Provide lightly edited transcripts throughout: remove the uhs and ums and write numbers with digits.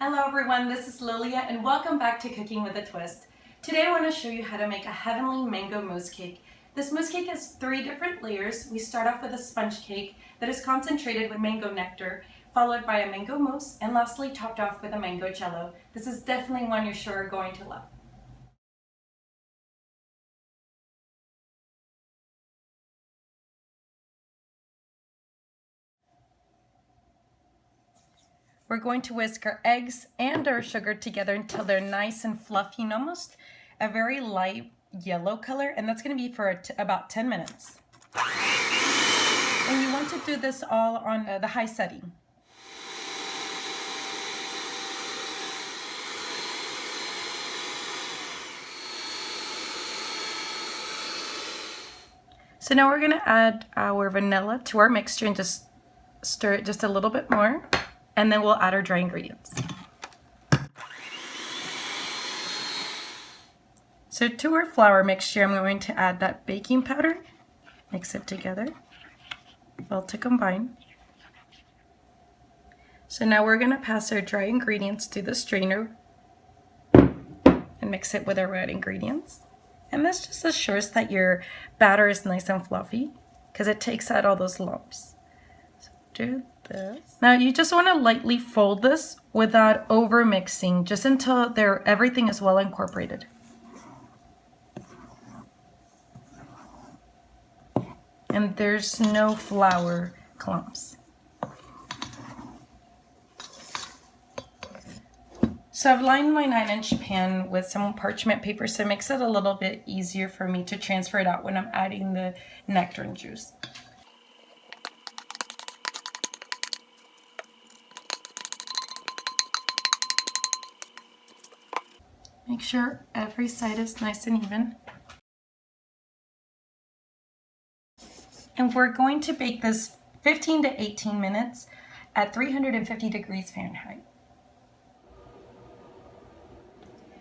Hello everyone, this is Lilia and welcome back to Cooking with a Twist. Today I want to show you how to make a heavenly mango mousse cake. This mousse cake has 3 different layers. We start off with a sponge cake that is concentrated with mango nectar, followed by a mango mousse, and lastly topped off with a mango jello. This is definitely one you're sure are going to love. We're going to whisk our eggs and our sugar together until they're nice and fluffy and almost a very light yellow color, and that's going to be for about 10 minutes. And you want to do this all on the high setting. So now we're going to add our vanilla to our mixture and just stir it just a little bit more. And then we'll add our dry ingredients. So to our flour mixture, I'm going to add that baking powder, mix it together, well to combine. So now we're going to pass our dry ingredients through the strainer and mix it with our wet ingredients. And this just assures that your batter is nice and fluffy because it takes out all those lumps. So do this. Now you just want to lightly fold this without over mixing, just until everything is well incorporated. And there's no flour clumps. So I've lined my 9-inch pan with some parchment paper, so it makes it a little bit easier for me to transfer it out when I'm adding the nectarine juice. Make sure every side is nice and even. And we're going to bake this 15 to 18 minutes at 350 degrees Fahrenheit.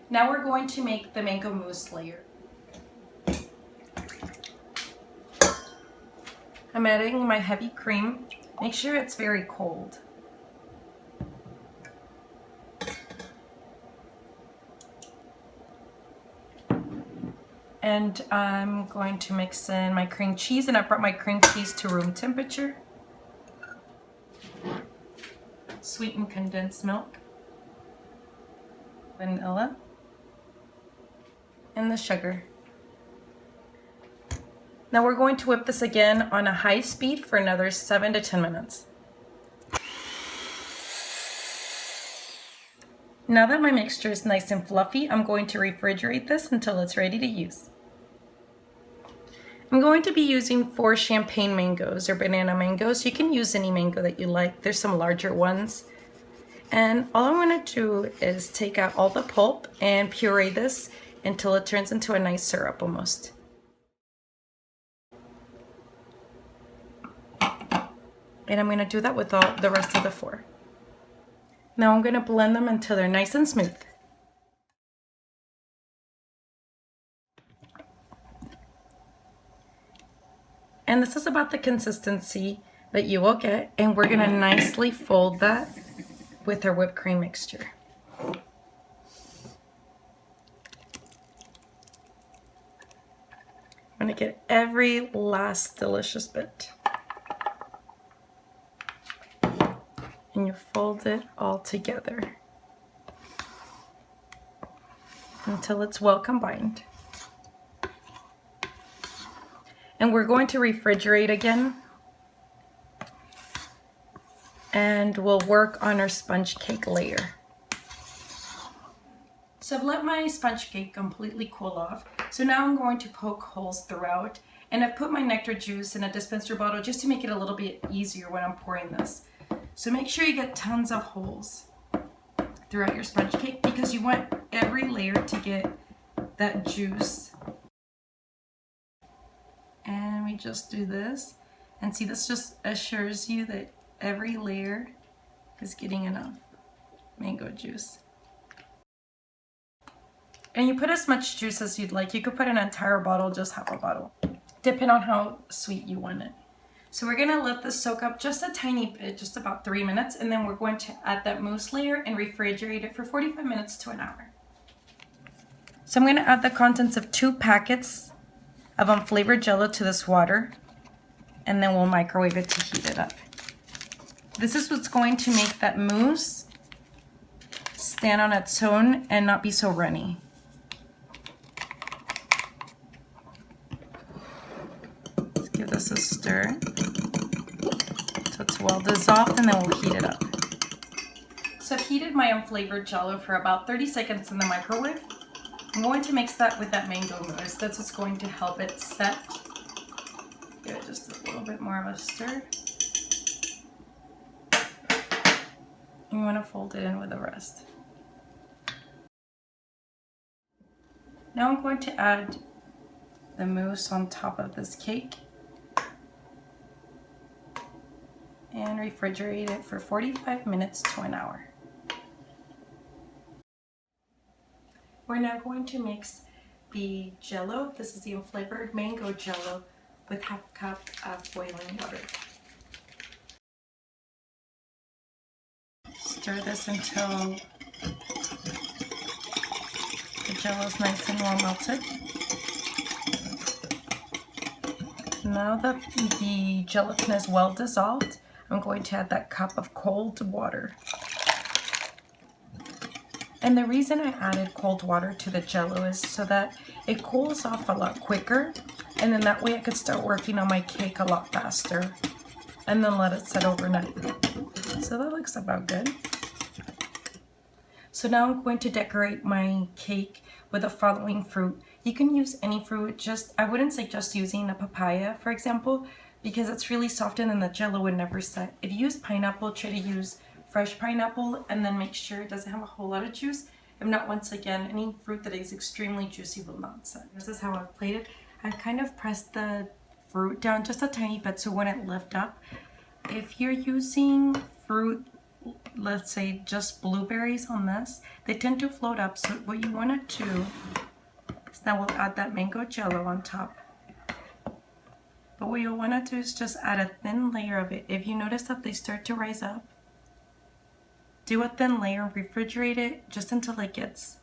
Now we're going to make the mango mousse layer. I'm adding my heavy cream. Make sure it's very cold. And I'm going to mix in my cream cheese, and I brought my cream cheese to room temperature. Sweetened condensed milk, vanilla, and the sugar. Now we're going to whip this again on a high speed for another 7 to 10 minutes. Now that my mixture is nice and fluffy, I'm going to refrigerate this until it's ready to use. I'm going to be using 4 champagne mangoes or banana mangoes. You can use any mango that you like. There's some larger ones. And all I'm going to do is take out all the pulp and puree this until it turns into a nice syrup almost. And I'm going to do that with all the rest of the 4. Now I'm going to blend them until they're nice and smooth. And this is about the consistency that you will get, and we're going to nicely fold that with our whipped cream mixture. I'm going to get every last delicious bit. And you fold it all together until it's well combined. And we're going to refrigerate again, and we'll work on our sponge cake layer. So I've let my sponge cake completely cool off. So now I'm going to poke holes throughout, and I've put my nectar juice in a dispenser bottle just to make it a little bit easier when I'm pouring this. So make sure you get tons of holes throughout your sponge cake because you want every layer to get that juice. And we just do this, and see, this just assures you that every layer is getting enough mango juice. And you put as much juice as you'd like. You could put an entire bottle, just half a bottle, depending on how sweet you want it. So we're gonna let this soak up just a tiny bit, just about 3 minutes, and then we're going to add that mousse layer and refrigerate it for 45 minutes to an hour. So I'm gonna add the contents of 2 packets of unflavored jello to this water, and then we'll microwave it to heat it up. This is what's going to make that mousse stand on its own and not be so runny. Let's give this a stir so it's well dissolved, and then we'll heat it up. So I've heated my unflavored jello for about 30 seconds in the microwave. I'm going to mix that with that mango mousse. That's what's going to help it set. Give it just a little bit more of a stir. You want to fold it in with the rest. Now I'm going to add the mousse on top of this cake and refrigerate it for 45 minutes to an hour. We're now going to mix the jello. This is the unflavored mango jello with half a cup of boiling water. Stir this until the jello is nice and well melted. Now that the gelatin is well dissolved, I'm going to add that cup of cold water. And the reason I added cold water to the jello is so that it cools off a lot quicker, and then that way I could start working on my cake a lot faster and then let it set overnight. So that looks about good. So now I'm going to decorate my cake with the following fruit. You can use any fruit, I wouldn't say just using a papaya, for example, because it's really soft and then the jello would never set. If you use pineapple, try to use fresh pineapple and then make sure it doesn't have a whole lot of juice. If not, once again, any fruit that is extremely juicy will not set. This is how I've played it. I've kind of pressed the fruit down just a tiny bit so when it lifts up. If you're using fruit, let's say just blueberries on this, they tend to float up. So what you want to do is now we'll add that mango jello on top. But what you'll want to do is just add a thin layer of it. If you notice that they start to rise up, do a thin layer and refrigerate it just until it gets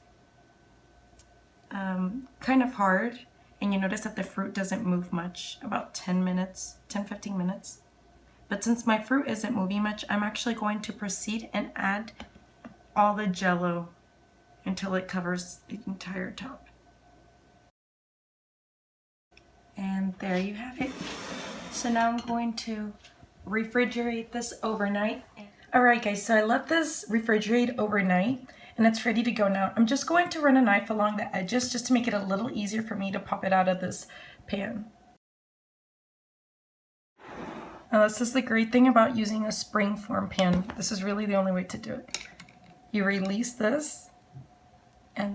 kind of hard and you notice that the fruit doesn't move much, about 10 15 minutes. But since my fruit isn't moving much, I'm actually going to proceed and add all the jello until it covers the entire top. And there you have it. So now I'm going to refrigerate this overnight. Alright guys, so I let this refrigerate overnight and it's ready to go now. I'm just going to run a knife along the edges just to make it a little easier for me to pop it out of this pan. Now this is the great thing about using a springform pan. This is really the only way to do it. You release this and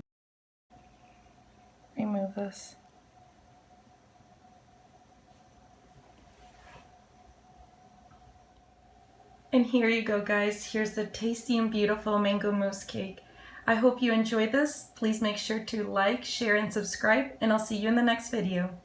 remove this. And here you go guys, here's the tasty and beautiful mango mousse cake. I hope you enjoyed this. Please make sure to like, share, and subscribe, and I'll see you in the next video.